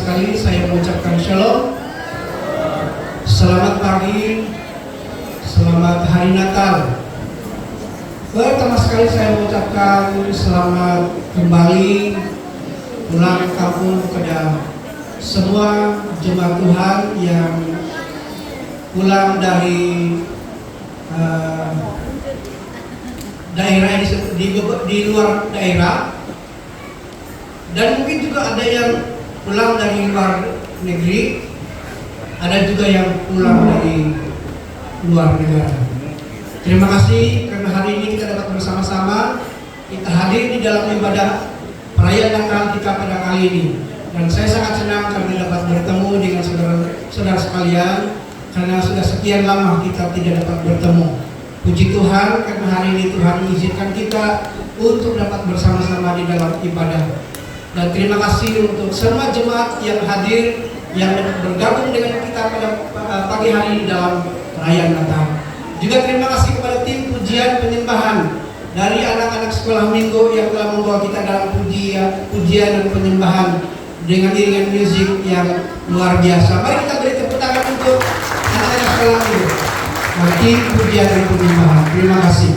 sekali saya mengucapkan shalom. Selamat pagi, selamat hari Natal. Pertama sekali saya mengucapkan selamat kembali pulang kampung kepada semua jemaat Tuhan yang pulang dari daerah di luar daerah, dan mungkin juga ada yang pulang dari luar negeri, ada juga yang pulang dari luar negara. Terima kasih karena hari ini kita dapat bersama-sama kita hadir di dalam ibadah perayaan Natal kita pada kali ini. Dan saya sangat senang karena dapat bertemu dengan saudara-saudara sekalian, karena sudah sekian lama kita tidak dapat bertemu. Puji Tuhan karena hari ini Tuhan mengizinkan kita untuk dapat bersama-sama di dalam ibadah. Dan terima kasih untuk semua jemaat yang hadir, yang bergabung dengan kita pada pagi hari ini dalam perayaan Natal. Juga terima kasih kepada tim pujian penyembahan dari anak-anak sekolah minggu yang telah membawa kita dalam pujian dan penyembahan dengan iringan musik yang luar biasa. Mari kita beri tepuk tangan untuk anak-anak sekolah minggu, tim pujian dan penyembahan. Terima kasih.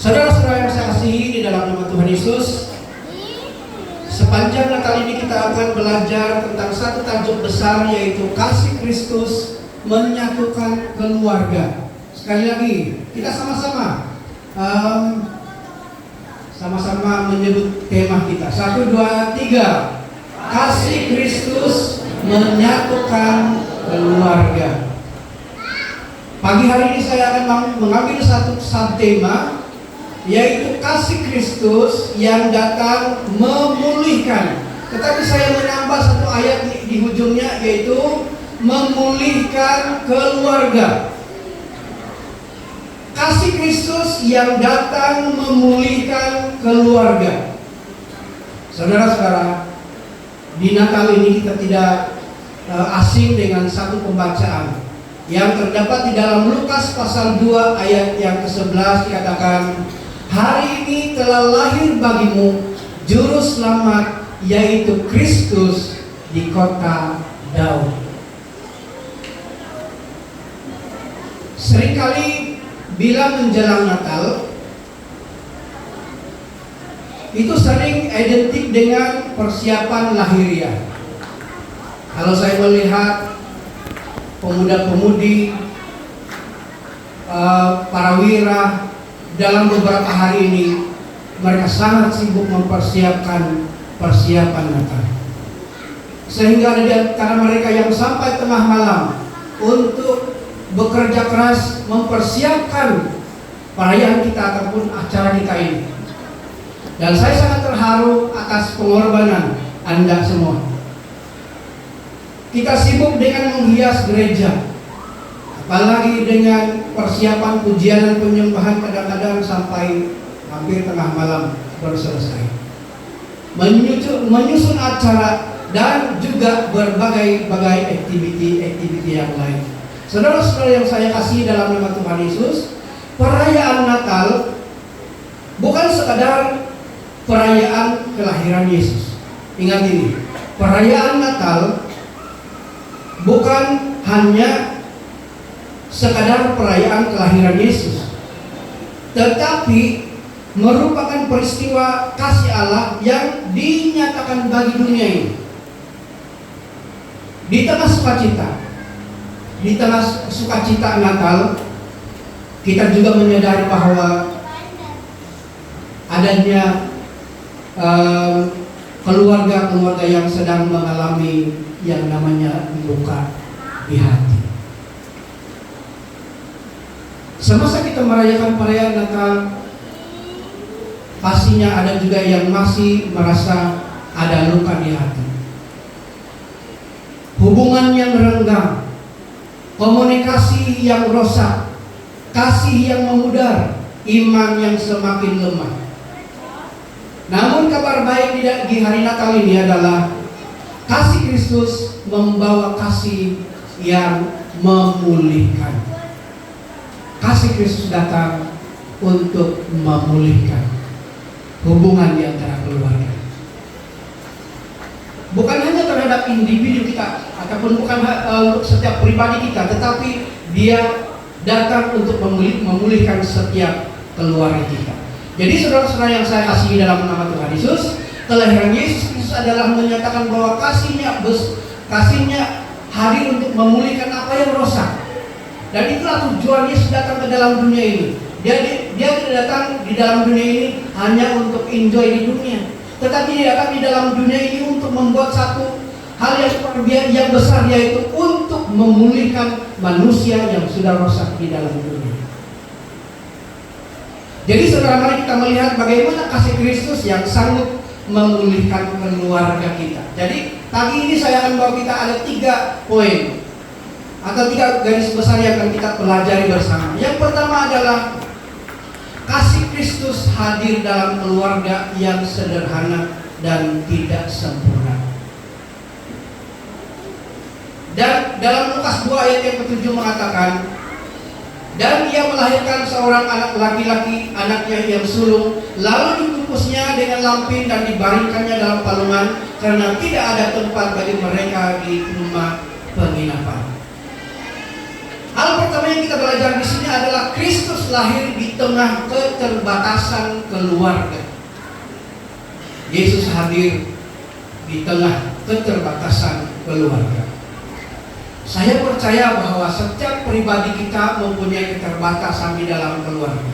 Saudara-saudara yang saya kasihi di dalam nama Tuhan Yesus, sepanjang Natal ini kita akan belajar tentang satu tajuk besar, yaitu kasih Kristus menyatukan keluarga. Sekali lagi, kita sama-sama menyebut tema kita. 1, 2, 3. Kasih Kristus menyatukan keluarga. Pagi hari ini saya akan mengambil satu tema, yaitu kasih Kristus yang datang memulihkan. Tetapi saya menambah satu ayat di ujungnya, yaitu memulihkan keluarga. Kasih Kristus yang datang memulihkan keluarga. Saudara-saudara, di Natal ini kita tidak asing dengan satu pembacaan yang terdapat di dalam Lukas pasal 2 ayat yang ke-11, dikatakan, hari ini telah lahir bagimu juru selamat, yaitu Kristus di kota Daud. Seringkali bila menjelang Natal, itu sering identik dengan persiapan lahiriah. Kalau saya melihat pemuda-pemudi, para wira dalam beberapa hari ini, mereka sangat sibuk mempersiapkan persiapan Natal. Sehingga ada di antara mereka yang sampai tengah malam untuk bekerja keras mempersiapkan perayaan kita ataupun acara kita ini. Dan saya sangat terharu atas pengorbanan Anda semua. Kita sibuk dengan menghias gereja, apalagi dengan persiapan pujian dan penyembahan, kadang-kadang sampai hampir tengah malam baru selesai. Menyusun acara dan juga berbagai aktiviti yang lain. Saudara-saudara yang saya kasih dalam nama Tuhan Yesus, perayaan Natal bukan sekadar perayaan kelahiran Yesus. Ingat ini, perayaan Natal bukan hanya sekadar perayaan kelahiran Yesus, tetapi merupakan peristiwa kasih Allah yang dinyatakan bagi dunia ini. Di tengah sukacita Natal, kita juga menyadari bahwa adanya keluarga-keluarga yang sedang mengalami yang namanya luka di hati. Semasa kita merayakan perayaan Natal, pastinya ada juga yang masih merasa ada luka di hati. Hubungan yang renggang, komunikasi yang rusak, kasih yang memudar, iman yang semakin lemah. Namun kabar baik di hari Natal ini adalah kasih Kristus membawa kasih yang memulihkan. Kasih Kristus datang untuk memulihkan hubungan di antara keluarga. Bukan hanya terhadap terhadap individu kita ataupun bukan untuk setiap pribadi kita, tetapi Dia datang untuk memulihkan setiap keluarga kita. Jadi saudara-saudara yang saya kasihi dalam nama Tuhan Yesus, kelahiran Yesus Kristus adalah menyatakan bahwa kasihnya hadir untuk memulihkan apa yang rusak. Dan itulah tujuan Yesus datang ke dalam dunia ini. Dia tidak datang di dalam dunia ini hanya untuk enjoy di dunia, tetapi Dia datang di dalam dunia ini untuk membuat satu hal yang besar, yaitu untuk memulihkan manusia yang sudah rusak di dalam dunia. Jadi saudara, mari kita melihat bagaimana kasih Kristus yang sanggup memulihkan keluarga kita. Jadi pagi ini saya akan bawa kita ada 3 poin atau 3 garis besar yang akan kita pelajari bersama. Yang pertama adalah kasih Kristus hadir dalam keluarga yang sederhana dan tidak sempurna. Dan dalam Lukas 2 ayat yang ke-7 mengatakan, dan Ia melahirkan seorang anak laki-laki, anaknya yang sulung, lalu dibungkusnya dengan lampin dan dibaringkannya dalam palungan, karena tidak ada tempat bagi mereka di rumah penginapan. Hal pertama yang kita belajar di sini adalah Kristus lahir di tengah keterbatasan keluarga. Yesus hadir di tengah keterbatasan keluarga. Saya percaya bahwa setiap pribadi kita mempunyai keterbatasan di dalam keluarga.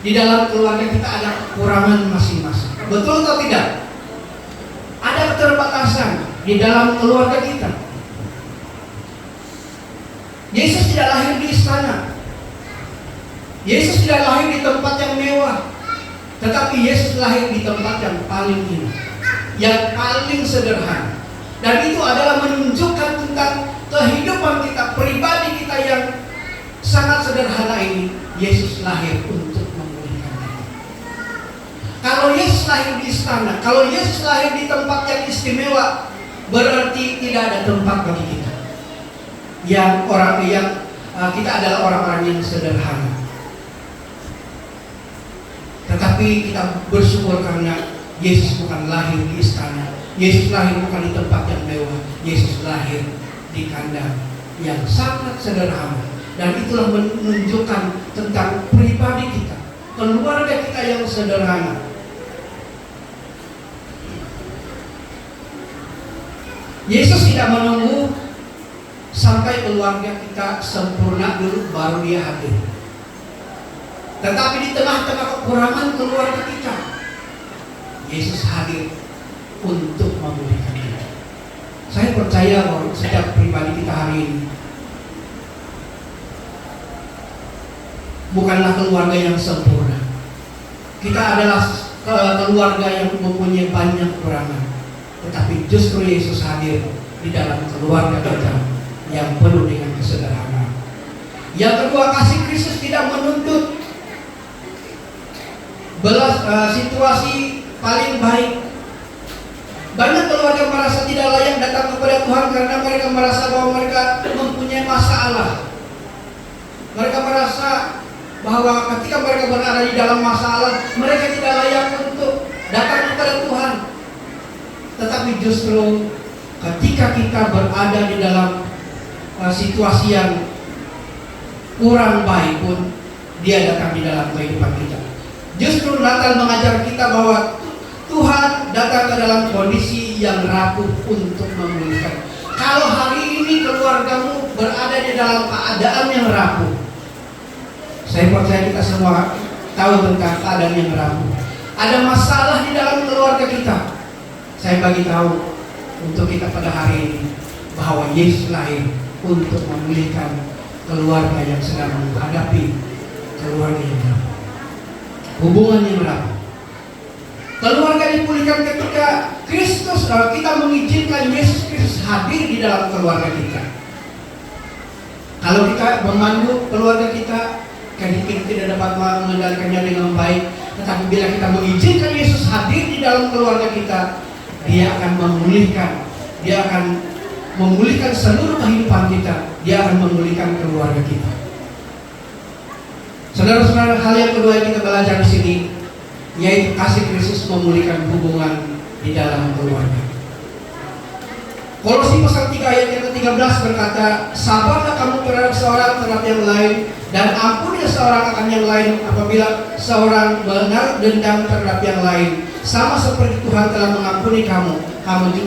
Di dalam keluarga kita ada kekurangan masing-masing. Betul atau tidak? Ada keterbatasan di dalam keluarga kita. Yesus tidak lahir di istana. Yesus tidak lahir di tempat yang mewah. Tetapi Yesus lahir di tempat yang paling hina, yang paling sederhana. Dan itu adalah menunjukkan tentang kehidupan kita, pribadi kita yang sangat sederhana ini. Yesus lahir untuk memulihkan kita. Kalau Yesus lahir di istana, kalau Yesus lahir di tempat yang istimewa, berarti tidak ada tempat bagi kita. Kita adalah orang-orang yang sederhana. Tetapi kita bersyukur karena Yesus bukan lahir di istana. Yesus lahir bukan di tempat yang mewah. Yesus lahir di kandang yang sangat sederhana. Dan itulah menunjukkan tentang pribadi kita, keluarga kita yang sederhana. Yesus tidak menunggu sampai keluarga kita sempurna dulu baru Dia hadir. Tetapi di tengah-tengah kekurangan keluarga kita, Yesus hadir untuk memulihkan kita. Saya percaya bahwa setiap pribadi kita hari ini bukanlah keluarga yang sempurna. Kita adalah keluarga yang mempunyai banyak kekurangan. Tetapi justru Yesus hadir di dalam keluarga kita yang penuh dengan kesederhanaan. Yang kedua, kasih Kristus tidak menuntut situasi paling baik. Banyak keluarga merasa tidak layak datang kepada Tuhan karena mereka merasa bahwa mereka mempunyai masalah. Mereka merasa bahwa ketika mereka berada di dalam masalah, mereka tidak layak untuk datang kepada Tuhan. Tetapi justru ketika kita berada di dalam situasi yang kurang baik pun, Dia datang di dalam kehidupan kita. Justru Natal mengajar kita bahwa Tuhan datang ke dalam kondisi yang rapuh untuk memulihkan. Kalau hari ini keluargamu berada di dalam keadaan yang rapuh, saya percaya kita semua tahu tentang keadaan yang rapuh. Ada masalah di dalam keluarga kita. Saya bagi tahu untuk kita pada hari ini bahwa Yesus lahir untuk memulihkan keluarga yang sedang menghadapi keluarga yang rapuh, hubungan yang rapuh. Keluarga dipulihkan ketika Kristus, kita mengizinkan Yesus Kristus hadir di dalam keluarga kita. Kalau kita memandu keluarga kita, kita tidak dapat mengendalikannya dengan baik. Tetapi bila kita mengizinkan Yesus hadir di dalam keluarga kita, Dia akan memulihkan. Dia akan memulihkan seluruh kehidupan kita. Dia akan memulihkan keluarga kita. Saudara-saudara, hal yang kedua yang kita belajar di sini, yaitu kasih Kristus memulihkan hubungan di dalam keluarga. Kolose pasal 3 ayat yang ke-13 berkata, sabarlah kamu terhadap seorang terhadap yang lain, dan ampunilah seorang akan yang lain apabila seorang menaruh dendam terhadap yang lain. Sama seperti Tuhan telah mengampuni kamu, kamu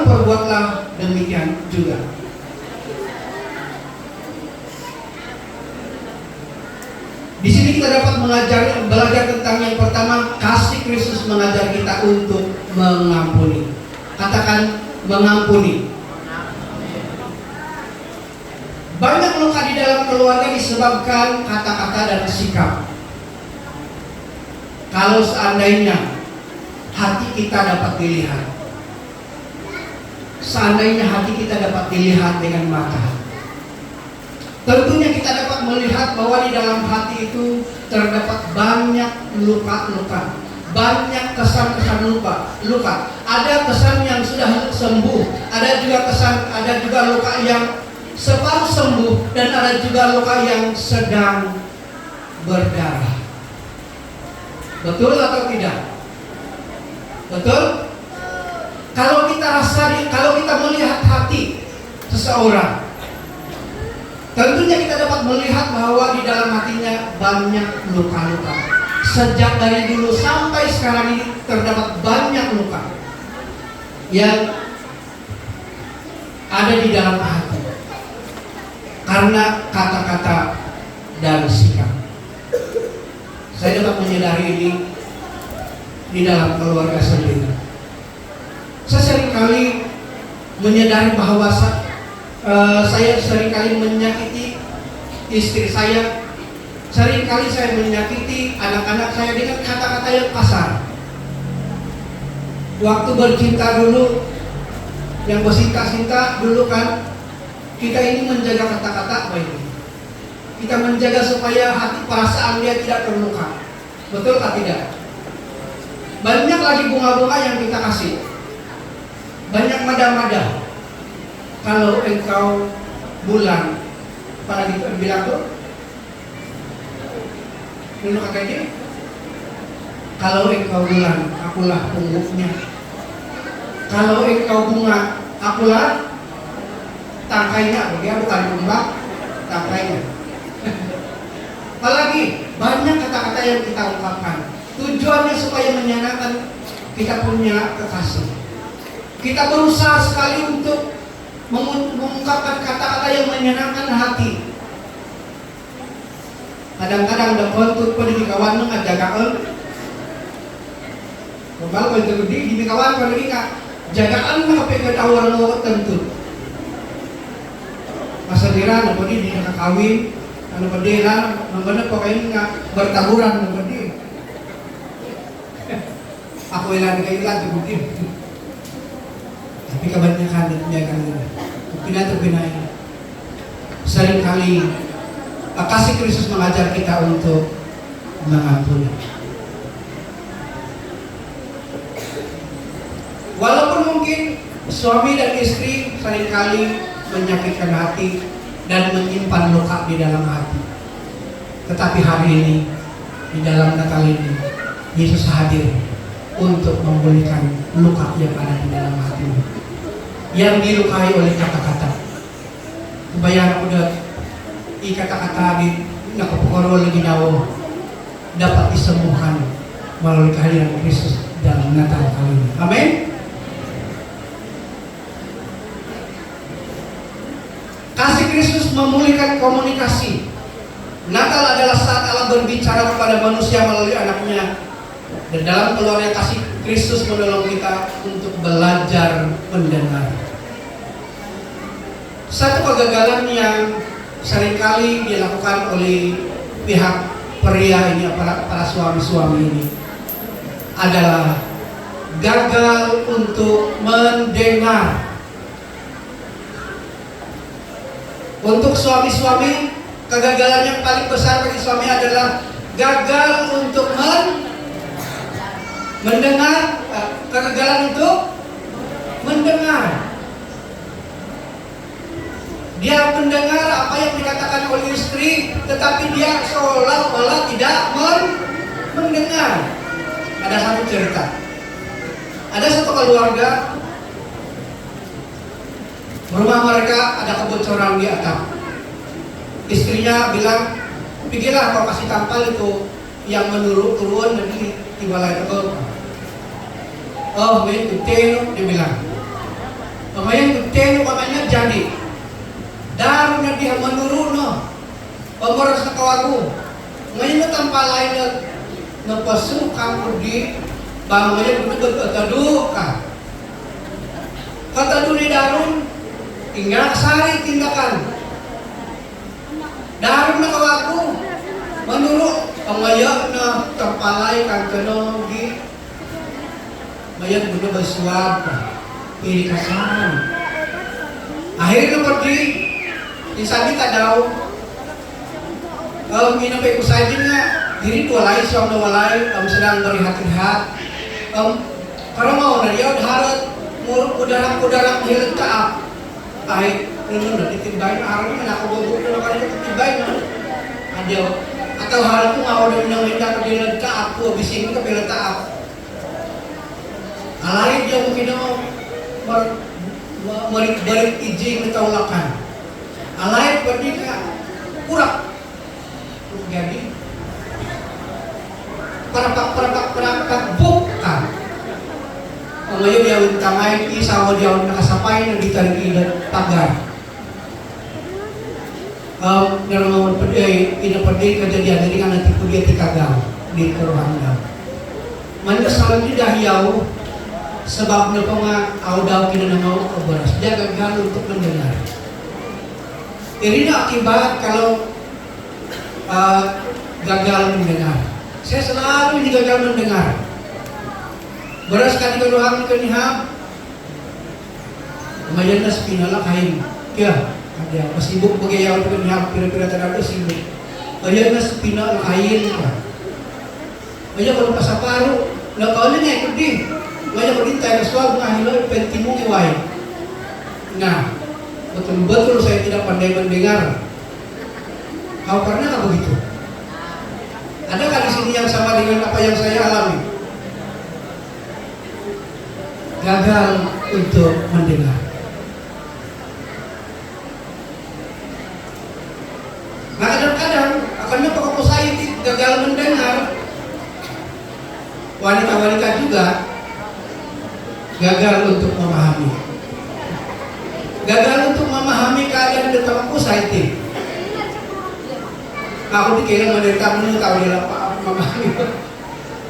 perbuatlah demikian juga. Di sini kita dapat belajar tentang yang pertama, kasih Kristus mengajar kita untuk mengampuni. Katakan mengampuni. Banyak luka di dalam keluarga disebabkan kata-kata dan sikap. Kalau seandainya hati kita dapat dilihat, dengan mata, tentunya kita dapat melihat bahwa di dalam hati itu terdapat banyak luka-luka, banyak kesan-kesan luka. Ada kesan yang sudah sembuh, ada juga luka yang separuh sembuh, dan ada juga luka yang sedang berdarah. Betul atau tidak? Betul? Kalau kita melihat hati seseorang, tentunya kita dapat melihat bahwa di dalam hatinya banyak luka-luka. Sejak dari dulu sampai sekarang ini terdapat banyak luka yang ada di dalam hati karena kata-kata dan sikap. Saya dapat menyadari ini di dalam keluarga sendiri. Saya seringkali menyadari bahwa saya seringkali menyakiti istri saya, seringkali saya menyakiti anak-anak saya dengan kata-kata yang kasar. Waktu bercinta dulu, yang bercinta-cinta dulu kan, kita ini menjaga kata-kata baik. Kita menjaga supaya hati perasaan dia tidak terluka. Betul atau tidak? Banyak lagi bunga-bunga yang kita kasih, banyak mada-mada. Kalau engkau bulan, pada bilang tuh, dulu kakaknya, kalau engkau bulan, akulah punggungnya. Kalau engkau bunga, akulah tangkainya. Dia bukan kembang, tangkainya. Apalagi banyak kata-kata yang kita ungkapkan, tujuannya supaya menyenangkan kita punya kekasih. Kita berusaha sekali untuk mengungkapkan kata-kata yang menyenangkan hati. Kadang-kadang ada kontut pada di kawan ngajagaan. Kembali kontut di kawan pada di jagaan sampai ke tawar lo tentu. Masa dira na pwede di nakakawin, ano pa di lang, mga pokoknya nga bertaburan na pwede. Ako ilan kayo tubutin. Tapi kebanyakan dia kan pinaya. Seringkali kasih Kristus mengajar kita untuk mengampuni. Walaupun mungkin suami dan istri seringkali menyakitkan hati dan menyimpan luka di dalam hati, tetapi hari ini di dalam Natal ini Yesus hadir untuk memulihkan luka yang ada di dalam hatimu, yang dilukai oleh kata-kata. Kebayang udah kata-kata di nakapukoro lagi dawo dapat disembuhkan melalui kehadiran Kristus dalam Natal kali ini. Amin. Kasih Kristus memulihkan komunikasi. Natal adalah saat Allah berbicara kepada manusia melalui anaknya. Dan dalam keluarnya kasih Kristus menolong kita untuk belajar mendengar. Satu kegagalan yang seringkali dilakukan oleh pihak pria ini, para suami-suami ini, adalah gagal untuk mendengar. Untuk suami-suami, kegagalan yang paling besar bagi suami adalah gagal untuk mendengar. Kegagalan itu mendengar. Dia mendengar apa yang dikatakan oleh istri, tetapi dia seolah-olah tidak mendengar. Ada satu cerita. Ada satu keluarga Rumah mereka ada kebocoran di atap. Istrinya bilang, pikirlah kau kasih tampal itu yang menurut turun dari di balai itu. Oh, main kuteno, dia bilang. Main kuteno makanya jadi. Daru na dia menurun no. Pemeras na kawagu. Ngayon na tampalay na pasukang di bangunnya betul-betul ka. Kata dulu darun, tinggal sari tindakan. Darun na kawagu. Menurut pengaya na tampalay kang kenogi. Ngayon betul bersuap. Pilih kasaran. Akhirnya pergi. Insan kita daw. Kalau minapay ko sa atin nga, diri ko walay, suam na walay, sedang berihat-rihat. Karena mau na yun, harap, kudarang hilang kaap. Ay, na ditibay na araw naman, ako bubuk na naman ito tibay na. Adyo, atau harap ko nga, wala nang hinda ko din kaap ko, bising ko kapila kaap. Alay, diyo mo kinamo, balik ijing na taulakan. Alay, pwede ka, kurak. Jadi perapak bukan. Ngayon dia utamai isaw dia nakasapay na ditarik ida pagar. Naramawon pa ay inapaday kejadian dari kan nanti dia tikagang di Kerohanga. Mandasalan di dahiyaw sebab na nga awdaw kinanamaw o beras. Dia gagal untuk mendengar. Ini akibat kalau gagal mendengar. Saya selalu ini gagal mendengar. Beras kali keluhan keniham, lumayan na spinala kain. Kaya, ada pasibuk bagayaw keniham pira-pira terada sibuk. Lumayan na spinala kain. Lumayan kalau pasaparu, nakaunin nga ikut din. Lumayan kalau tayo kaswag ngahilaw pentimong iway. Nah, betul-betul saya tidak pandai mendengar. Kau karena begitu? Adakah di sini yang sama dengan apa yang saya alami? Gagal untuk mendengar. Nah kadang-kadang akhirnya pokok saya gagal mendengar. Wanita-wanita juga gagal untuk memahami. Gagal untuk memahami keadaan di tempat society. Aku dikira menderita menurut tahu dia memahami.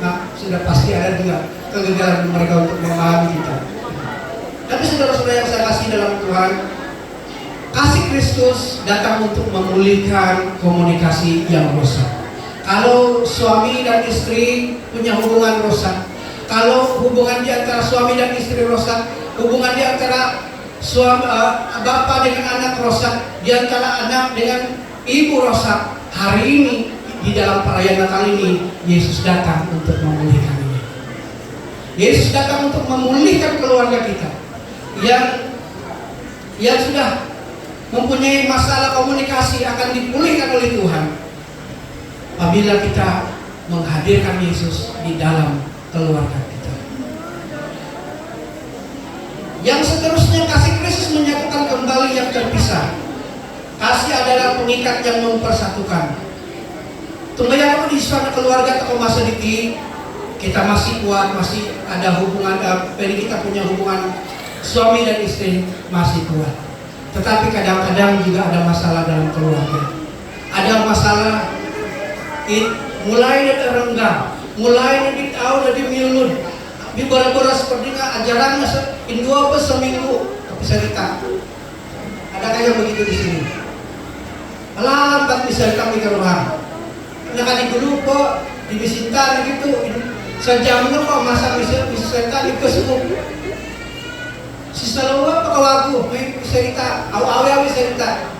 Nah, sudah pasti ada juga kegagalan mereka untuk memahami kita. Tapi saudara-saudara yang saya kasih dalam Tuhan, kasih Kristus datang untuk memulihkan komunikasi yang rusak. Kalau suami dan istri punya hubungan rusak, kalau hubungan di antara suami dan istri rusak, hubungan di antara suami, bapak dengan anak rusak, di antara anak dengan ibu rusak. Hari ini di dalam perayaan Natal ini Yesus datang untuk memulihkan ini. Yesus datang untuk memulihkan keluarga kita yang sudah mempunyai masalah komunikasi akan dipulihkan oleh Tuhan apabila kita menghadirkan Yesus di dalam keluarga kita. Yang seterusnya kasih Kristus menyatukan kembali yang terpisah. Kasih adalah pengikat yang mempersatukan. Tunggu di suatu keluarga atau masa diti kita masih kuat, masih ada hubungan, kita punya hubungan suami dan istri masih kuat. Tetapi kadang-kadang juga ada masalah dalam keluarga. Ada masalah mulai dari renggang, mulai dari tahu dari milun. Di bora-bora seperti ajarannya indua apa seminggu tapi cerita. Adakah yang begitu di sini? Lambat bisa kami keruhan. Karena kan dulu kok dibisintar gitu. Sejamnya kok masa bisa cerita di kesebut. Sisa lawa pakawagu, may cerita, awi-awi cerita.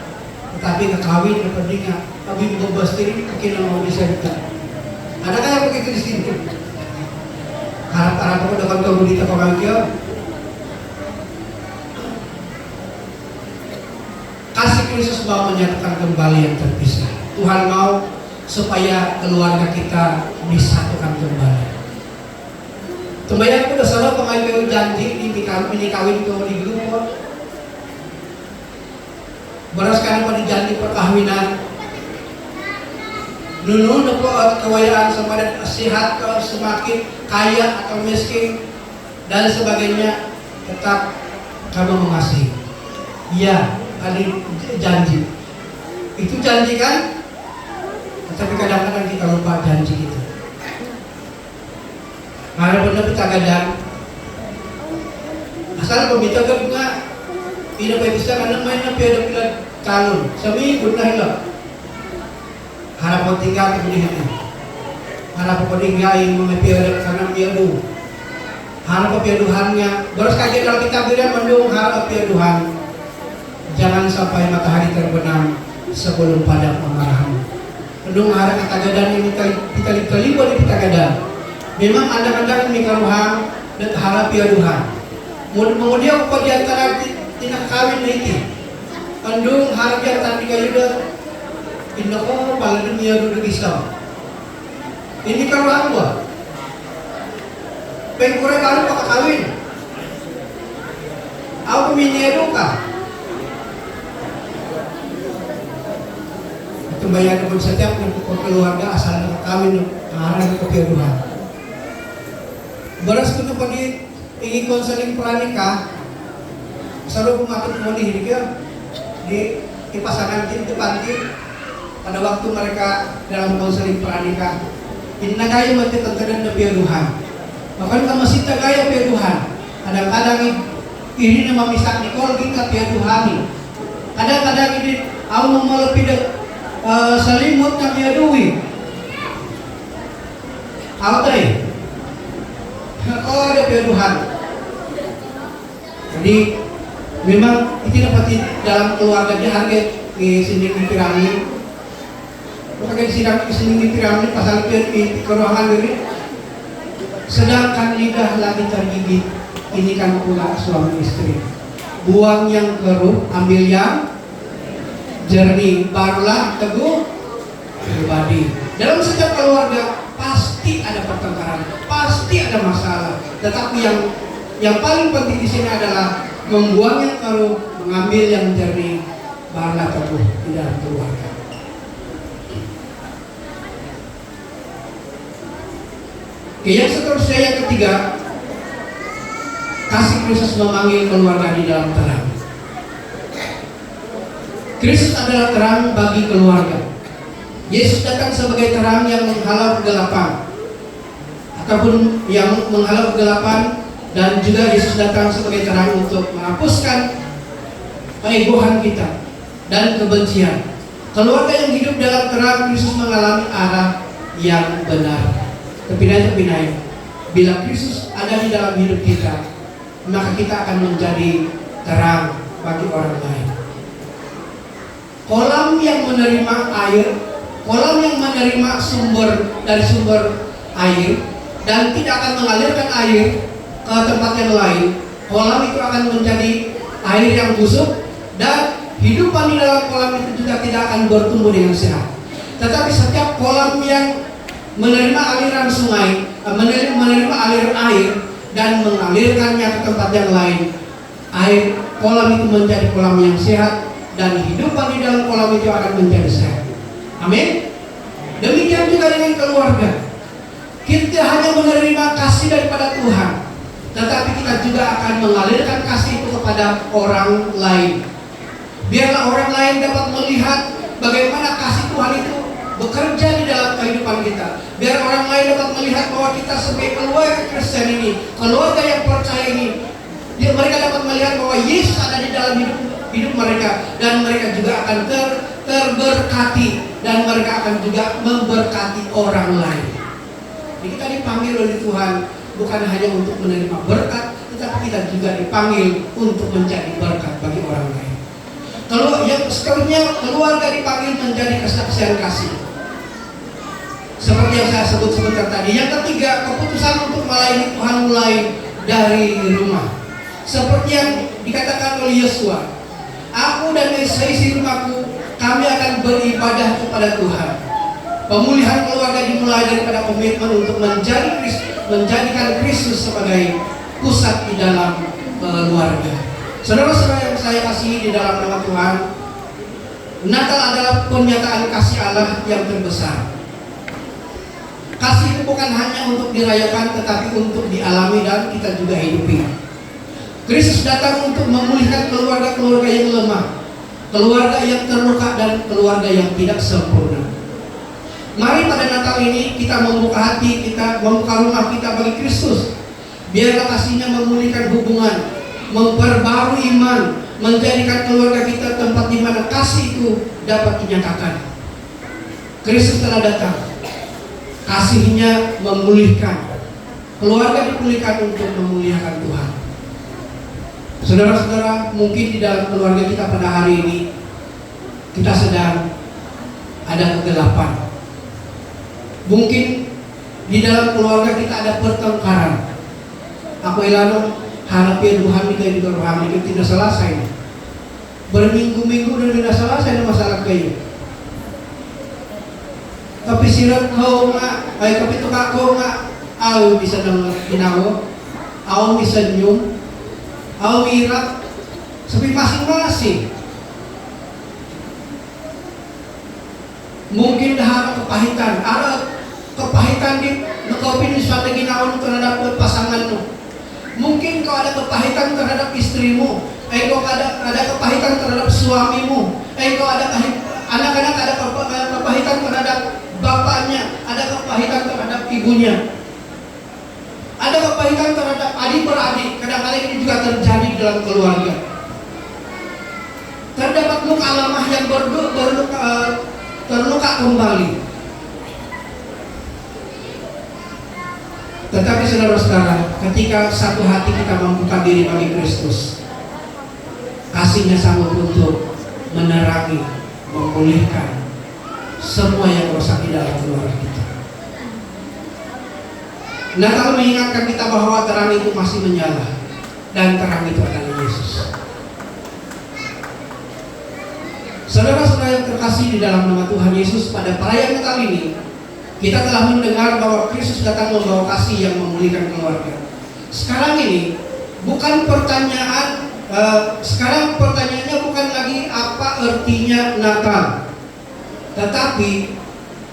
Tetapi kekawin na perdinga, kami membahas diri mungkin mau cerita. Adakah yang begitu di sini? Harap-harap ako dapat kau dito pagkakyo. Kasih Kristus mau menyatukan kembali yang terpisah. Tuhan mau supaya keluarga kita disatukan kembali. Tumbayan ko na salo pangay janji ini kawin ko di grupo. Beraskan pada janji perkawinan. Dulu kewayaan sama sehat, semakin kaya atau miskin dan sebagainya, tetap kamu mengasihi. Iya, tadi janji. Itu janji kan? Tapi kadang-kadang kita lupa janji kita. Karena benar kita gadang. Asal pemita kan bunga, tidak bisa karena mainnya piada piala calon. Seminggu dah hilang. Harap tinggal kemudian ini. Harap tinggal yang mengepiada karena piadu. Harap piaduhannya. Terus kajian dalam kitab dia mendung harap piaduhan. Jangan sampai matahari terbenam sebelum padam amarahmu. Mendung harap kita gadang ini kita buat kita gadang. Memang anda-anda ini karuhan dan harap piaduhan. Kemudian kau di antara tindak kawin nanti. Mendung harap di antara tiga yuda. Indah ko paling demi duduk Islam. Ini karuhan gua. Pengkure baru pakai kawin. Aku minyeruka. Itu bayar pun setiap keluarga asal kawin arah ke kehidupan. Beras itu pada ingin konseling pranikah. Selalu mengatur kemudi di pasangan itu panti. Pada waktu mereka dalam konseling pranikah, inna gaya mati tentang kehidupan. Bahkan kamu masih gaya kehidupan. Kadang-kadang ini nama misak Nicole kita kehidupan. Kadang-kadang ini aku mau lebih selimut yang dia duit. Apa tadi? Oh ada kehidupan. Jadi memang itu dapat dalam keluarga dia harga di sini di piramid. Pakai sidang kesini piramid pasal di keruangan ini. Sedangkan lidah lagi tergigit, ini kan pula suami istri. Buang yang keruh, ambil yang jernih, barulah teguh pribadi. Dalam setiap keluarga pasti ada pertengkaran, pasti ada masalah. Tetapi yang paling penting di sini adalah membuang yang keruh, mengambil yang jernih, barulah teguh di dalam keluarga. Yang seterusnya yang ketiga, kasih Kristus memanggil keluarga di dalam terang. Kristus adalah terang bagi keluarga. Yesus datang sebagai terang yang menghalau kegelapan, ataupun yang menghalau kegelapan, dan juga Yesus datang sebagai terang untuk menghapuskan keegoan kita dan kebencian. Keluarga yang hidup dalam terang Kristus mengalami arah yang benar. Terpinai-terpinai. Bila Kristus ada di dalam hidup kita, maka kita akan menjadi terang bagi orang lain. Kolam yang menerima air, kolam yang menerima dari sumber air dan tidak akan mengalirkan air ke tempat yang lain, kolam itu akan menjadi air yang busuk dan hidupan di dalam kolam itu juga tidak akan bertumbuh dengan sehat. Tetapi setiap kolam yang menerima aliran sungai, menerima aliran air dan mengalirkannya ke tempat yang lain, air kolam itu menjadi kolam yang sehat dan hidupan di dalam kolam itu akan menjadi sehat. Amin. Demikian juga dengan keluarga. Kita hanya menerima kasih daripada Tuhan, tetapi kita juga akan mengalirkan kasih itu kepada orang lain. Biarlah orang lain dapat melihat bagaimana kasih Tuhan itu bekerja di dalam kehidupan kita. Biar orang lain dapat melihat bahwa kita sebagai keluarga Kristen ini, keluarga yang percaya ini, mereka dapat melihat bahwa Yesus ada di dalam hidup mereka, dan mereka juga akan terberkati, dan mereka akan juga memberkati orang lain. Jadi kita dipanggil oleh Tuhan bukan hanya untuk menerima berkat, tetapi kita juga dipanggil untuk menjadi berkat bagi orang lain. Kalau yang seterusnya, keluarga dipanggil menjadi kesaksian kasih. Seperti yang saya sebut sebentar tadi. Yang ketiga, keputusan untuk melayani Tuhan mulai dari rumah. Seperti yang dikatakan oleh Yosua, aku dan seisi rumahku, kami akan beribadah kepada Tuhan. Pemulihan keluarga dimulai daripada komitmen untuk menjadikan Kristus sebagai pusat di dalam keluarga. Saudara-saudara yang saya kasihi di dalam nama Tuhan, Natal adalah pernyataan kasih Allah yang terbesar. Kasih itu bukan hanya untuk dirayakan, tetapi untuk dialami dan kita juga hidupi. Kristus datang untuk memulihkan keluarga-keluarga yang lemah, keluarga yang terluka, dan keluarga yang tidak sempurna. Mari pada Natal ini kita membuka hati kita, membuka rumah kita bagi Kristus. Biarlah kasih-Nya memulihkan hubungan, memperbarui iman, menjadikan keluarga kita tempat di mana kasih itu dapat dinyatakan. Kristus telah datang, kasih-Nya memulihkan, keluarga dipulihkan untuk memuliakan Tuhan. Saudara-saudara, mungkin di dalam keluarga kita pada hari ini kita sedang ada kegelapan. Mungkin di dalam keluarga kita ada pertengkaran. Aku elano harapin Tuhan kita juga rohani kita tidak selesai. Berminggu-minggu dan tidak selesai masalah kayu. Tapi sirat kau nggak, tapi itu kau nggak, aku bisa dengar kinawo, aku bisa nyum, aku mirat, tapi masing-masing. Mungkin dah kepahitan, ada kepahitan di nekopin suatu ginaon terhadap pasanganmu. Mungkin kau ada kepahitan terhadap istrimu, kau ada kepahitan terhadap suamimu, kau ada anak-anak ada kepahitan terhadap bapaknya, ada kepahitan terhadap ibunya, ada kepahitan terhadap adik-beradik. Kadang-kadang ini juga terjadi dalam keluarga. Terdapat luka lemah yang terluka kembali. Tetapi saudara-saudara, ketika satu hati kita membuka diri bagi Kristus, kasih-Nya sanggup untuk menerangi, memulihkan semua yang rusak di dalam keluarga kita. Natal mengingatkan kita bahwa terang itu masih menyala, dan terang itu adalah Yesus. Saudara-saudara yang terkasih di dalam nama Tuhan Yesus, pada perayaan Natal ini kita telah mendengar bahwa Kristus datang membawa kasih yang memulihkan keluarga. Sekarang ini bukan pertanyaan, sekarang pertanyaannya bukan lagi apa artinya Natal, tetapi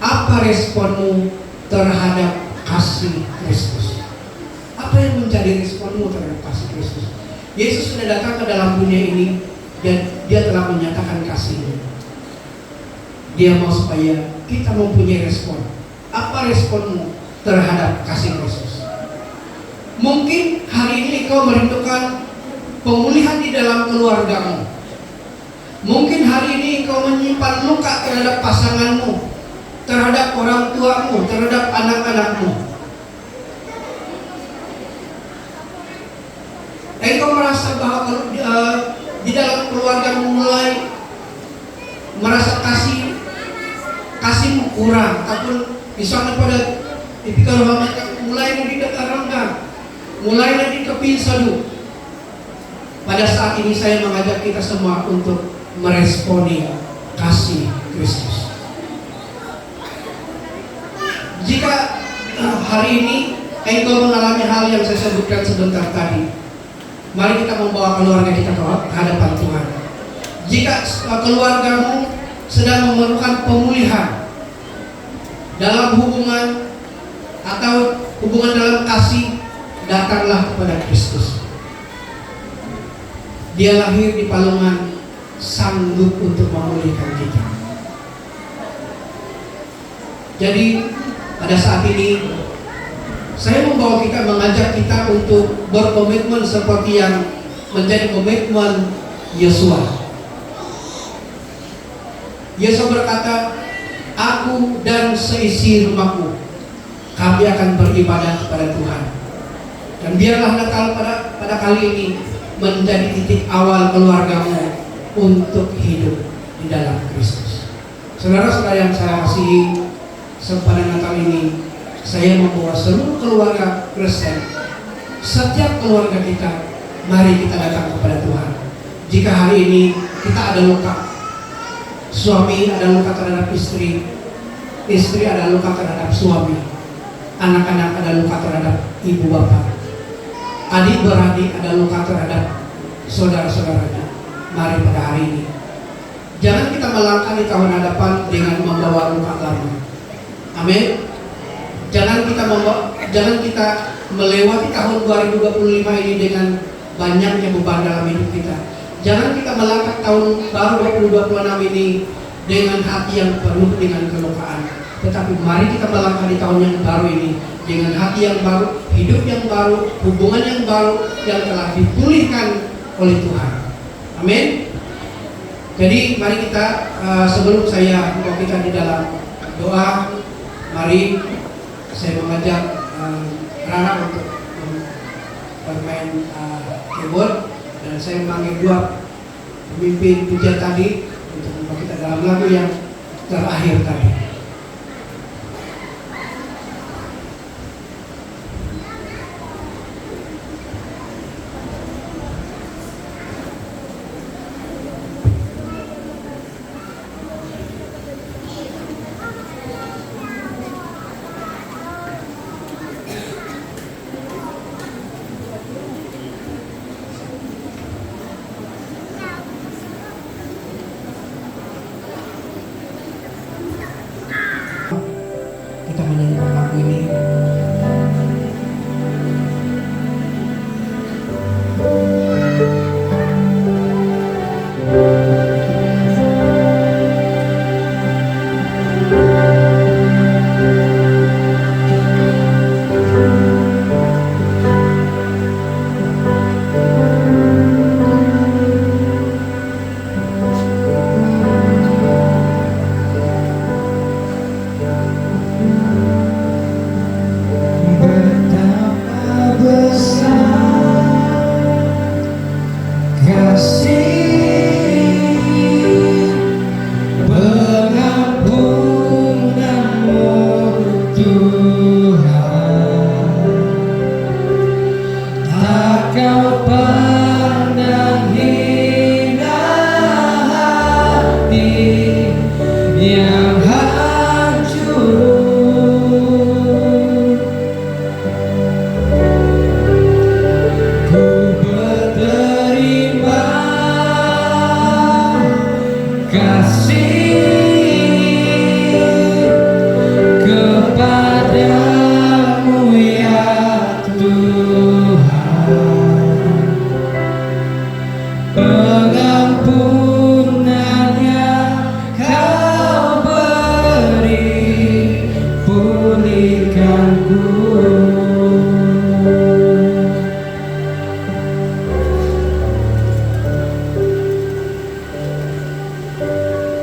apa responmu terhadap kasih Kristus? Apa yang menjadi responmu terhadap kasih Kristus? Yesus sudah datang ke dalam dunia ini dan Dia telah menyatakan kasih-Nya. Dia mau supaya kita mempunyai respon. Apa responmu terhadap kasih Kristus? Mungkin hari ini kau merindukan pemulihan di dalam keluargamu. Mungkin hari ini kau menyimpan luka terhadap pasanganmu, terhadap orang tuamu, terhadap anak-anakmu. Engkau merasa bahwa di dalam keluargamu mulai merasa kasihmu kurang, ataupun di sana pada tipikal rohani mulai di renggang, mulai di kepinsadu. Pada saat ini saya mengajak kita semua untuk meresponi kasih Kristus. Jika hari ini engkau mengalami hal yang saya sebutkan sebentar tadi, mari kita membawa keluarga kita ke hadapan Tuhan. Jika keluargamu sedang memerlukan pemulihan dalam hubungan atau hubungan dalam kasih, datanglah kepada Kristus. Dia lahir di palungan, sanggup untuk memulihkan kita. Jadi pada saat ini saya membawa kita, mengajak kita untuk berkomitmen seperti yang menjadi komitmen Yosua. Yosua berkata, aku dan seisi rumahku, kami akan beribadah kepada Tuhan. Dan biarlah Natal pada kali ini menjadi titik awal keluargamu untuk hidup di dalam Kristus. Saudara-saudara yang saya kasihi, pada Natal ini saya membawa seluruh keluarga Kristen, setiap keluarga kita, mari kita datang kepada Tuhan. Jika hari ini kita ada luka, suami ada luka terhadap istri, istri ada luka terhadap suami, anak-anak ada luka terhadap ibu bapak, adik-beradik ada luka terhadap saudara-saudaranya. Mari pada hari ini jangan kita melangkah di tahun hadapan dengan membawa luka lama. Amin. Jangan kita melewati tahun 2025 ini dengan banyaknya beban dalam hidup kita. Jangan kita melangkah tahun baru 2026 ini dengan hati yang penuh dengan kelukaan. Tetapi mari kita melangkah di tahun yang baru ini dengan hati yang baru, hidup yang baru, hubungan yang baru yang telah dipulihkan oleh Tuhan. Amin. Jadi mari kita sebelum saya membawa kita di dalam doa, mari saya mengajak Rana untuk bermain keyboard, dan saya memanggil dua pemimpin pujian tadi untuk membawa kita dalam lagu yang terakhir tadi. Kita menyanyikan lagu ini.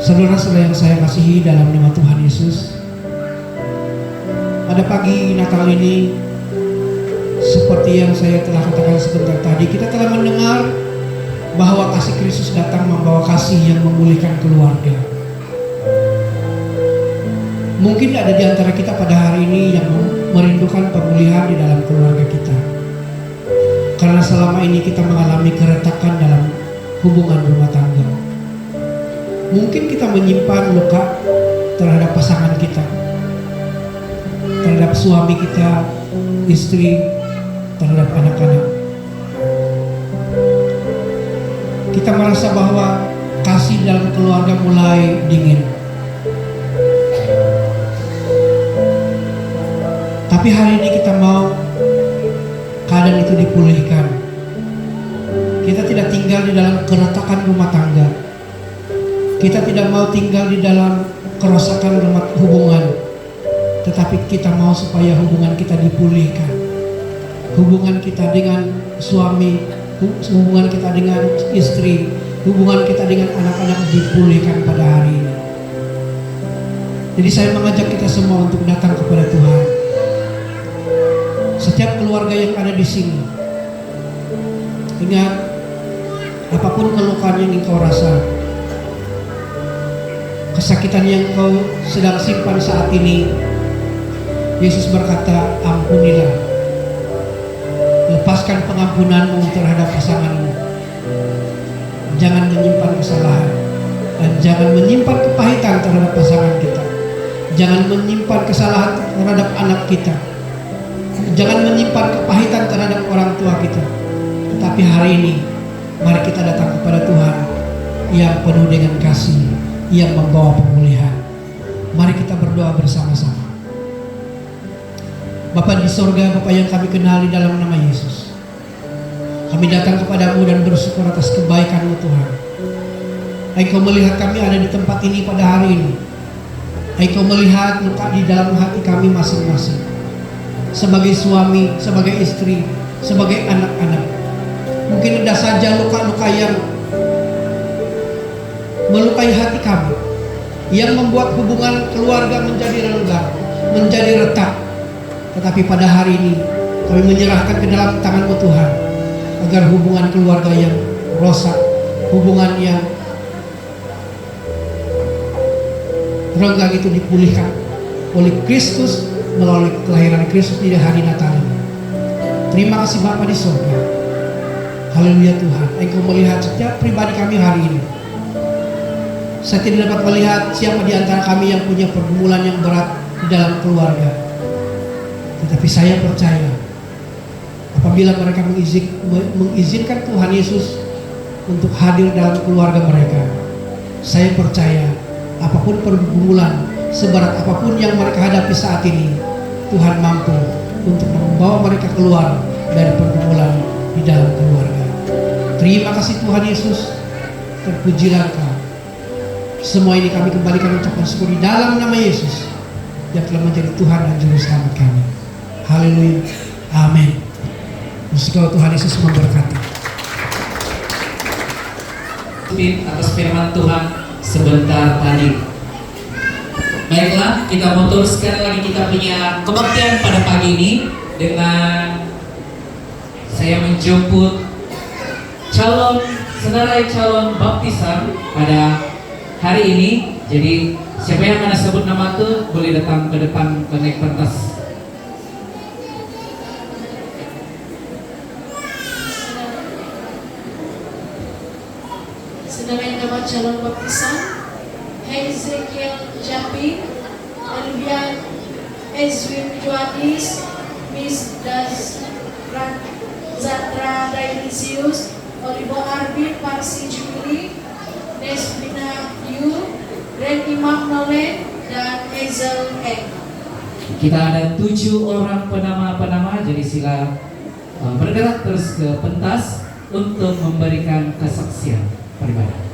Saudara-saudara yang saya kasihi dalam nama Tuhan Yesus, pada pagi Natal ini, seperti yang saya telah katakan sebentar tadi, kita telah mendengar bahwa kasih Kristus datang membawa kasih yang memulihkan keluarga. Mungkin ada di antara kita pada hari ini yang merindukan pemulihan di dalam keluarga kita, karena selama ini kita mengalami keretakan dalam hubungan rumah tangga. Mungkin kita menyimpan luka terhadap pasangan kita, terhadap suami kita, istri, terhadap anak-anak. Kita merasa bahwa kasih dalam keluarga mulai dingin. Tapi hari ini kita mau keadaan itu dipulihkan. Kita tidak tinggal di dalam keretakan rumah tangga. Kita tidak mau tinggal di dalam kerusakan rumah hubungan, tetapi kita mau supaya hubungan kita dipulihkan. Hubungan kita dengan suami, hubungan kita dengan istri, hubungan kita dengan anak-anak dipulihkan pada hari ini. Jadi saya mengajak kita semua untuk datang kepada Tuhan. Setiap keluarga yang ada di sini, ingat, apapun kelukaan yang engkau rasa, kesakitan yang kau sedang simpan saat ini, Yesus berkata, ampunilah. Lepaskan pengampunanmu terhadap pasanganmu. Jangan menyimpan kesalahan, dan jangan menyimpan kepahitan terhadap pasangan kita. Jangan menyimpan kesalahan terhadap anak kita. Jangan menyimpan kepahitan terhadap orang tua kita. Tetapi hari ini, mari kita datang kepada Tuhan yang penuh dengan kasih, yang membawa pemulihan. Mari kita berdoa bersama-sama. Bapa di sorga, Bapa yang kami kenali dalam nama Yesus, kami datang kepadamu dan bersyukur atas kebaikan-Mu Tuhan. Engkau melihat kami ada di tempat ini pada hari ini. Engkau melihat luka di dalam hati kami masing-masing. Sebagai suami, sebagai istri, sebagai anak-anak. Mungkin ada saja luka-luka yang melukai hati kami, yang membuat hubungan keluarga menjadi renggang, menjadi retak. Tetapi pada hari ini kami menyerahkan ke dalam tangan-Mu Tuhan, agar hubungan keluarga yang rusak, hubungan yang renggang itu dipulihkan oleh Kristus melalui kelahiran Kristus di hari Natal ini. Terima kasih Bapa di surga. Haleluya Tuhan, Engkau melihat setiap pribadi kami hari ini. Saya tidak dapat melihat siapa di antara kami yang punya pergumulan yang berat di dalam keluarga. Tetapi saya percaya apabila mereka mengizinkan Tuhan Yesus untuk hadir dalam keluarga mereka, saya percaya apapun pergumulan, seberat apapun yang mereka hadapi saat ini, Tuhan mampu untuk membawa mereka keluar dari pergumulan di dalam keluarga. Terima kasih Tuhan Yesus, terpujilah Engkau. Semua ini kami kembalikan ucapan syukur di dalam nama Yesus yang telah menjadi Tuhan dan Juru Selamat kami. Haleluya, amin. Musikal Tuhan Yesus memberkati. Atas firman Tuhan sebentar tadi. Baiklah, kita motor sekali lagi kita punya kebaktian pada pagi ini dengan saya menjemput saudara calon baptisan pada hari ini. Jadi siapa yang akan sebut nama itu boleh datang ke depan ke naik pentas. Saudara yang dapat calon baptisan Hezekiel Japin, Elvian Ezwin Joadis, Miss Zatra Dailisius, Olivo Arbin Parsi Jumili, Nesbina Yu, Randy Magnolet, dan Hazel Egg. Kita ada 7 orang penama, jadi sila bergerak terus ke pentas untuk memberikan kesaksian pribadi.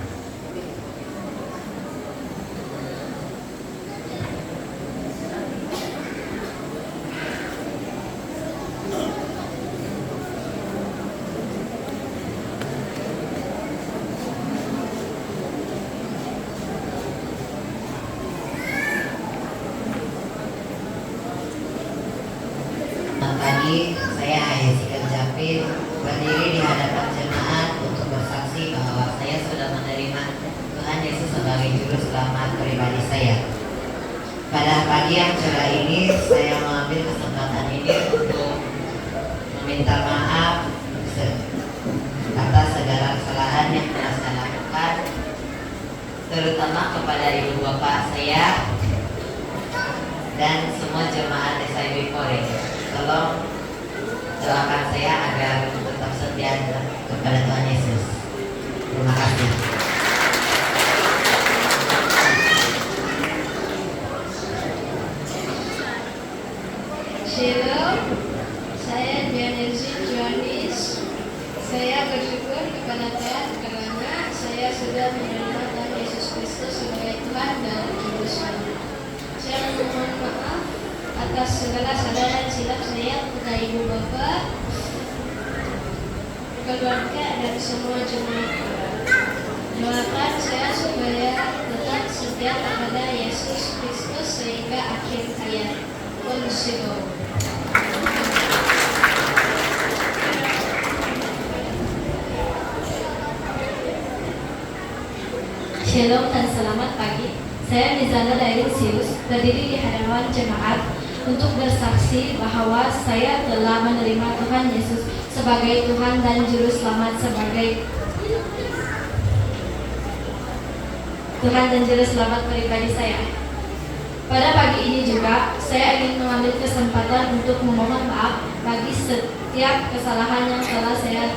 Pagi, saya Hezekiel Japin berdiri di hadapan jemaat untuk bersaksi bahwa saya sudah menerima Tuhan Yesus sebagai Juru Selamat pribadi saya. Pada pagi yang cerah ini, saya mengambil kesempatan ini untuk meminta maaf atas segala kesalahan yang pernah saya lakukan, terutama kepada ibu bapak saya dan semua jemaat SIB Kore. Tolong doakan saya agar tetap setia kepada Tuhan Yesus. Terima kasih. Shalom, saya Dianelsin Joanis. Saya bersyukur kepada Tuhan karena saya sudah menerima Tuhan Yesus Kristus sebagai Tuhan dan Juru Selamat. Saya memohon maaf atas segala salah dan silap saya kepada ibu bapak, keluarga, dan semua jemaat. Doakan saya supaya tetap setia kepada Yesus Kristus sehingga akhir hayat. Konsigo. Shalom dan selamat pagi. Saya Nizana dari Sirus, berdiri di hadapan jemaat untuk bersaksi bahwa saya telah menerima Tuhan Yesus sebagai Tuhan dan Juru Selamat pribadi saya. Pada pagi ini juga, saya ingin mengambil kesempatan untuk memohon maaf bagi setiap kesalahan yang telah saya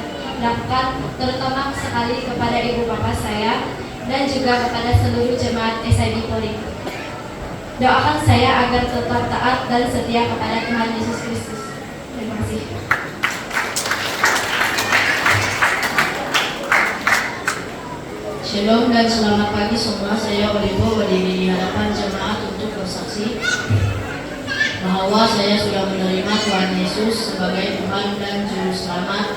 lakukan, terutama sekali kepada ibu bapak saya dan juga kepada seluruh jemaat SIB Polri. Doakan saya agar tetap taat dan setia kepada Tuhan Yesus Kristus. Terima kasih. Shalom dan selamat pagi semua. Saya Olivo berdiri di hadapan jemaat untuk bersaksi bahwa saya sudah menerima Tuhan Yesus sebagai Tuhan dan Juru Selamat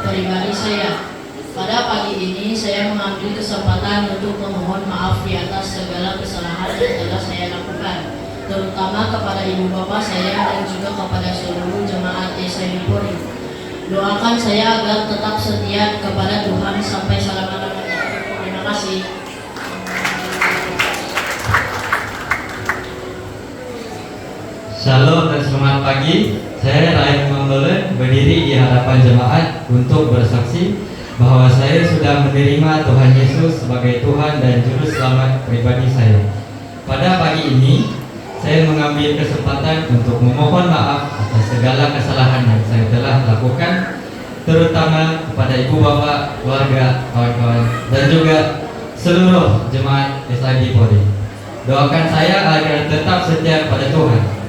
pribadi saya. Pada pagi ini saya mengambil kesempatan untuk memohon maaf di atas segala kesalahan yang telah saya lakukan, terutama kepada ibu bapak saya dan juga kepada seluruh jemaat SIB Polri. Doakan saya agar tetap setia kepada Tuhan sampai selama-lamanya. Terima kasih. Shalom dan selamat pagi. Saya Raif Manggolen berdiri di hadapan jemaat untuk bersaksi bahwa saya sudah menerima Tuhan Yesus sebagai Tuhan dan Juru Selamat pribadi saya. Pada pagi ini, saya mengambil kesempatan untuk memohon maaf atas segala kesalahan yang saya telah lakukan, terutama kepada ibu bapak, keluarga, kawan-kawan, dan juga seluruh jemaat SIB Polri. Doakan saya agar tetap setia kepada Tuhan.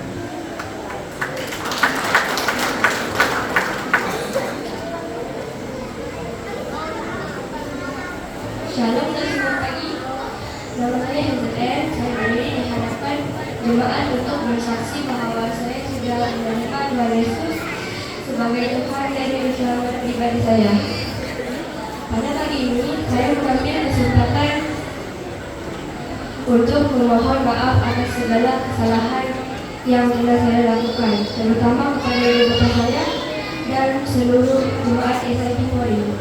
Shalom dan selamat pagi. Nama saya Hendren. Saya berdiri di hadapan jemaat untuk bersaksi bahwa saya sudah menerima Tuhan Yesus sebagai Tuhan dan Juru Selamat pribadi saya. Pada pagi ini saya mengambil kesempatan untuk memohon maaf atas segala kesalahan yang telah saya lakukan, terutama kepada ibu bapak saya dan seluruh jemaat SIB Polri.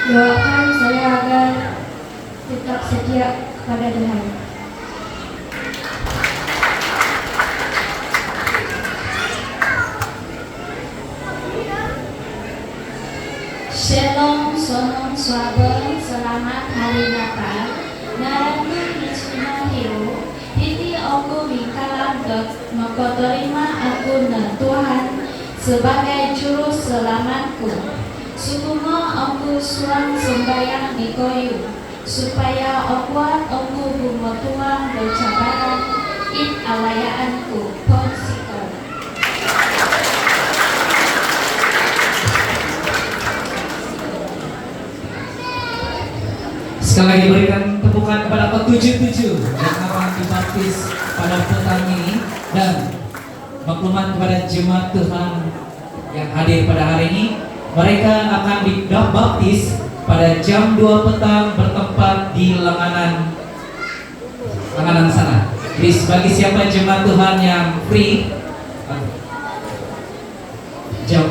Doakan saya agar tetap setia pada Tuhan. Shalom, Shalom, Swabeng, selamat hari Natal. Narani Krishna Hiru, Hiti aku mingkalam maka terima aku na Tuhan sebagai Juru Selamatku. Sukuma aku suang sembayang di koyu, supaya akuat aku bumotuang bercabaran it alayaanku ponsiko. Sekali lagi berikan tepukan kepada ke-77 yang akan dibaptis pada petang ini, dan maklumat kepada jemaat Tuhan yang hadir pada hari ini. Mereka akan dibaptis pada jam 2 petang bertempat di Langanan sana. Please, bagi siapa jemaat Tuhan yang free, jam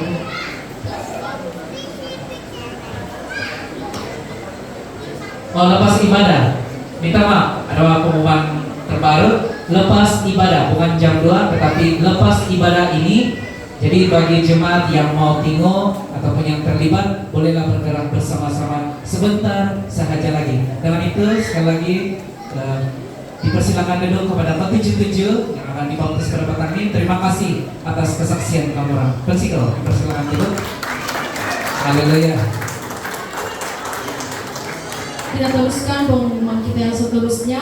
lepas ibadah. Minta maaf, ada pengumuman terbaru. Lepas ibadah, bukan jam 2, tetapi lepas ibadah ini. Jadi bagi jemaat yang mau tinggal ataupun yang terlibat, bolehlah bergerak bersama-sama sebentar sahaja lagi. Dengan itu sekali lagi dipersilakan duduk kepada ke-77 yang akan dibaptis pada petang ini. Terima kasih atas kesaksian kamu orang. Pensikal, dipersilakan duduk. Haleluya. Kita teruskan pengumuman kita yang seterusnya.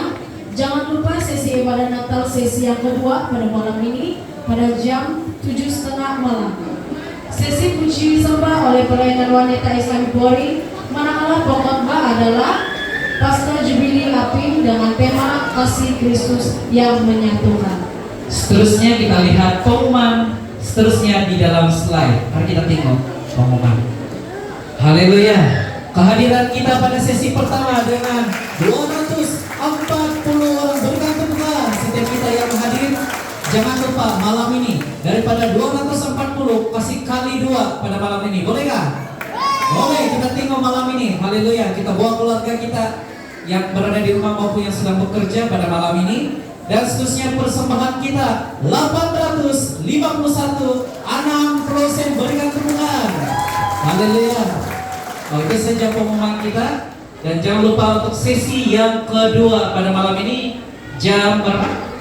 Jangan lupa sesi ibadah Natal sesi yang kedua pada malam ini pada jam 7:30 malam. Sesi puji sembah oleh pelayanan wanita SIB Polri, manakala pengkhotbah adalah Pastor Jubilee Apim dengan tema Kasih Kristus yang Menyatukan. Seterusnya kita lihat pengumuman seterusnya di dalam slide. Mari kita tengok pengumuman. Haleluya. Kehadiran kita pada sesi pertama dengan 240 orang. Berikan tepukan setiap kita yang hadir. Jangan lupa malam ini daripada 240 kasih kali 2 pada malam ini. Bolehkah? Boleh, kita tengok malam ini. Haleluya. Kita bawa keluarga kita yang berada di rumah maupun yang sedang bekerja pada malam ini. Dan seterusnya persembahan kita 851,6%. Berikan tepukan. Haleluya. Oke, saja pengumuman kita. Dan jangan lupa untuk sesi yang kedua pada malam ini jam berapa?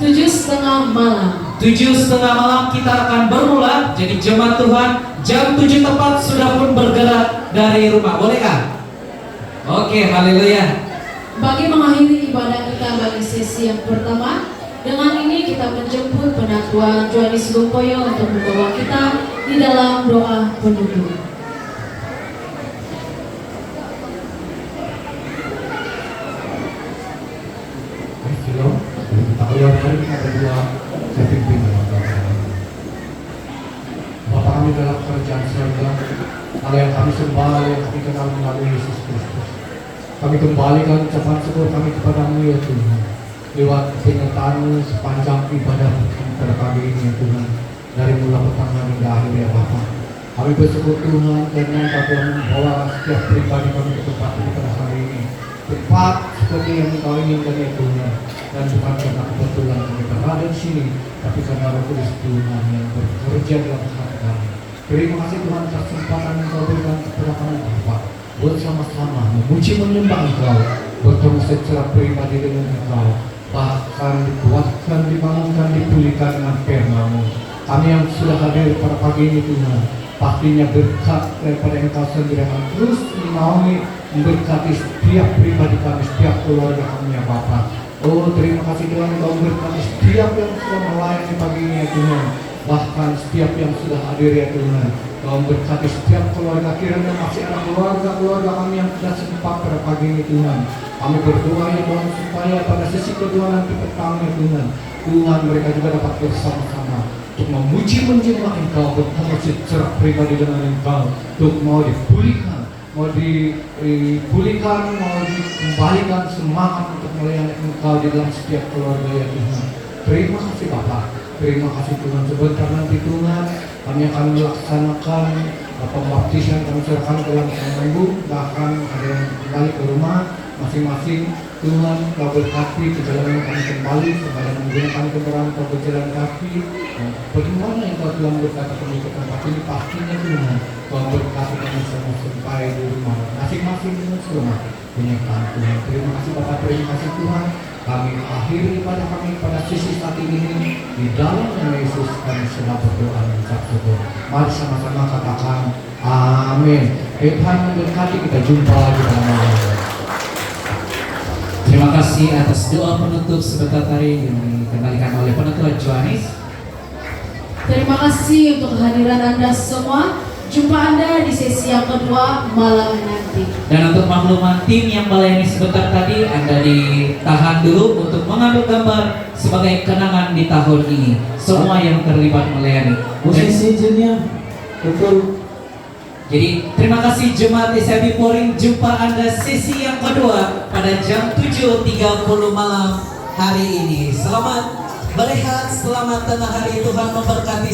7:30 malam. 7:30 malam kita akan bermula. Jadi jemaat Tuhan jam 7 tepat sudah pun bergerak dari rumah. Bolehkah? Oke, haleluya. Bagi mengakhiri ibadah kita bagi sesi yang pertama, dengan ini kita menjemput Penatua Johannes Lumpoyo untuk membawa kita di dalam doa penutup. Kita keluarkan kita berdua, saya pimpin dalam doa. Bapa kami dalam kerajaan surga, Allah yang kami sembah, yang kami kenal melalui Yesus Kristus. Kami kembalikan ucapan syukur kami kepadamu ya Tuhan. Lewat penyertaan sepanjang ibadah pada pagi ini ya Tuhan. Dari mula pertama hingga akhir ya Bapa. Kami bersyukur Tuhan karena Engkau telah membawa setiap pribadi kami ke tempat ini pada hari ini. Tepat seperti yang Engkau inginkan ya Tuhan. Dan bukan karena kebetulan kami berada di sini, tapi karena Roh Kudus Tuhan yang bekerja dalam hati kami. Terima kasih Tuhan atas kesempatan yang Kau berikan kepada kami Bapa. Buat sama-sama memuji menyembah Engkau, bertemu secara pribadi dengan Engkau, bahkan dikuatkan, dibangunkan, dipulihkan dengan firman-Mu. Kami yang sudah hadir pada pagi ini Tuhan, pastinya berkat daripada Engkau sendiri akan terus menaungi, memberkati setiap pribadi kami, setiap keluarga kami ya Bapa. Oh terima kasih Tuhan Engkau memberkati setiap yang sudah melayani pagi ini ya Tuhan, bahkan setiap yang sudah hadir ya Tuhan. Kau memberkati setiap keluarga, kiranya masih ada keluarga kami yang sudah sempat pada pagi ini Tuhan. Kami berdoa ya Tuhan supaya pada sesi kedua nanti petang ya Tuhan, Tuhan mereka juga dapat bersama-sama untuk memuji menyembah Engkau, bertemu secara pribadi dengan Engkau, untuk mau dipulihkan, mau dipulihkan, mau dikembalikan semangat untuk melayani Engkau di dalam setiap keluarga ya Tuhan. Terima kasih Bapak, terima kasih Tuhan. Sebentar nanti Tuhan kami akan melaksanakan pembaptisan, kami serahkan ke dalam Minggu, bahkan ada yang kembali ke rumah masing-masing. Tuhan Kau berkati perjalanan kami kembali kepada menggunakan kendaraan Kau berjalan kaki. Bagaimana yang Kau telah berkati kami ke tempat ini, pastinya Tuhan Kau berkati kami semua sampai di rumah masing-masing dengan selamat. Menyertakan Tuhan. Terima kasih Bapak, terima kasih Tuhan. Kami akhiri ibadah kami pada sisi saat ini di dalam nama Yesus kami sudah berdoa mengucap syukur. Mari sama-sama katakan amin. Tuhan memberkati, kita jumpa lagi dalam malam. Terima kasih atas doa penutup sebentar tadi yang dikembalikan oleh Penatua Johannes. Terima kasih untuk kehadiran Anda semua. Jumpa Anda di sesi yang kedua malam nanti. Dan untuk makluman tim yang melayani sebentar tadi, Anda ditahan dulu untuk mengambil gambar sebagai kenangan di tahun ini. Semua yang terlibat melayani. Posisi jennya betul. Jadi terima kasih Jemaat SIB Polri. Jumpa Anda sesi yang kedua pada jam 7.30 malam hari ini. Selamat berehat, selamat tengah hari, Tuhan memberkati.